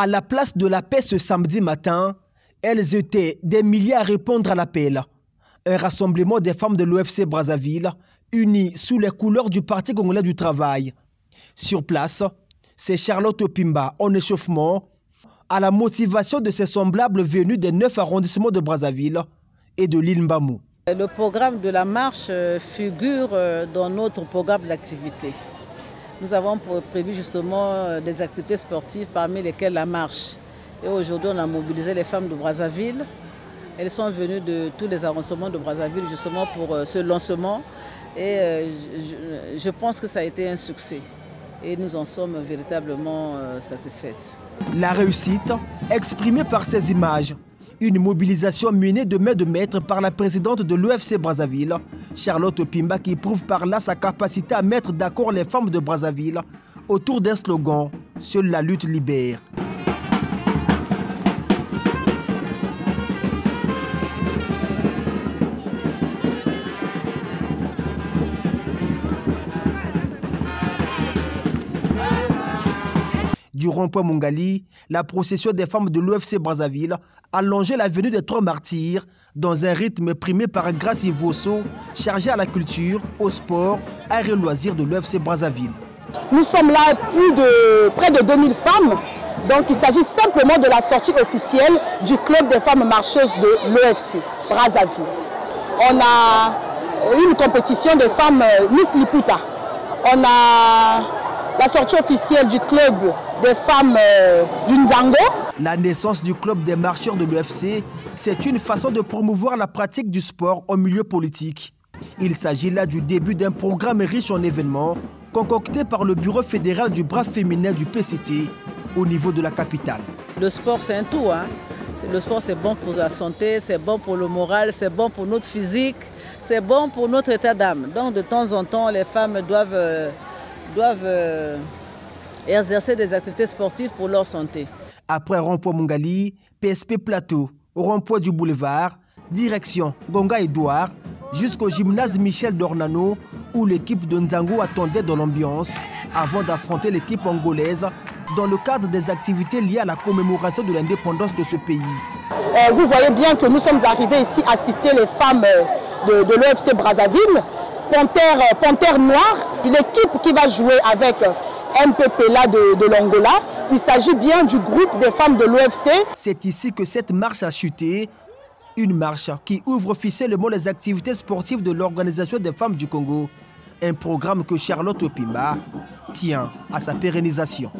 À la place de la paix ce samedi matin, elles étaient des milliers à répondre à l'appel. Un rassemblement des femmes de l'OFC Brazzaville, unies sous les couleurs du Parti congolais du travail. Sur place, c'est Charlotte Opimba en échauffement à la motivation de ses semblables venus des 9 arrondissements de Brazzaville et de l'île Mbamou. Le programme de la marche figure dans notre programme d'activité. Nous avons prévu justement des activités sportives parmi lesquelles la marche. Et aujourd'hui, on a mobilisé les femmes de Brazzaville. Elles sont venues de tous les arrondissements de Brazzaville justement pour ce lancement. Et je pense que ça a été un succès. Et nous en sommes véritablement satisfaites. La réussite exprimée par ces images. Une mobilisation menée de main de maître par la présidente de l'OFC Brazzaville, Charlotte Opimba, qui prouve par là sa capacité à mettre d'accord les femmes de Brazzaville autour d'un slogan « Seule la lutte libère ». Du rond-point Mungali, la procession des femmes de l'OFC Brazzaville a longé l'avenue des Trois Martyrs dans un rythme primé par Gracie Vosso, chargé à la culture, au sport, arts et loisirs de l'OFC Brazzaville. Nous sommes là près de 2000 femmes, donc il s'agit simplement de la sortie officielle du club des femmes marcheuses de l'OFC Brazzaville. On a une compétition de femmes Miss Liputa. On a la sortie officielle du club des femmes du Nzango. La naissance du club des marcheurs de l'OFC, c'est une façon de promouvoir la pratique du sport au milieu politique. Il s'agit là du début d'un programme riche en événements concocté par le bureau fédéral du bras féminin du PCT au niveau de la capitale. Le sport, c'est un tout. Le sport, c'est bon pour la santé, c'est bon pour le moral, c'est bon pour notre physique, c'est bon pour notre état d'âme. Donc de temps en temps, les femmes doivent exercer des activités sportives pour leur santé. Après rond-point Mungali, PSP Plateau, au rond-point du boulevard, direction Gonga-Edouard, jusqu'au gymnase Michel Dornano, où l'équipe de Nzango attendait dans l'ambiance avant d'affronter l'équipe angolaise dans le cadre des activités liées à la commémoration de l'indépendance de ce pays. Vous voyez bien que nous sommes arrivés ici assister les femmes de l'OFC Brazzaville. Panthère Noire, l'équipe qui va jouer avec MPPLA de l'Angola. Il s'agit bien du groupe des femmes de l'OFC. C'est ici que cette marche a chuté. Une marche qui ouvre officiellement les activités sportives de l'Organisation des femmes du Congo. Un programme que Charlotte Opimba tient à sa pérennisation.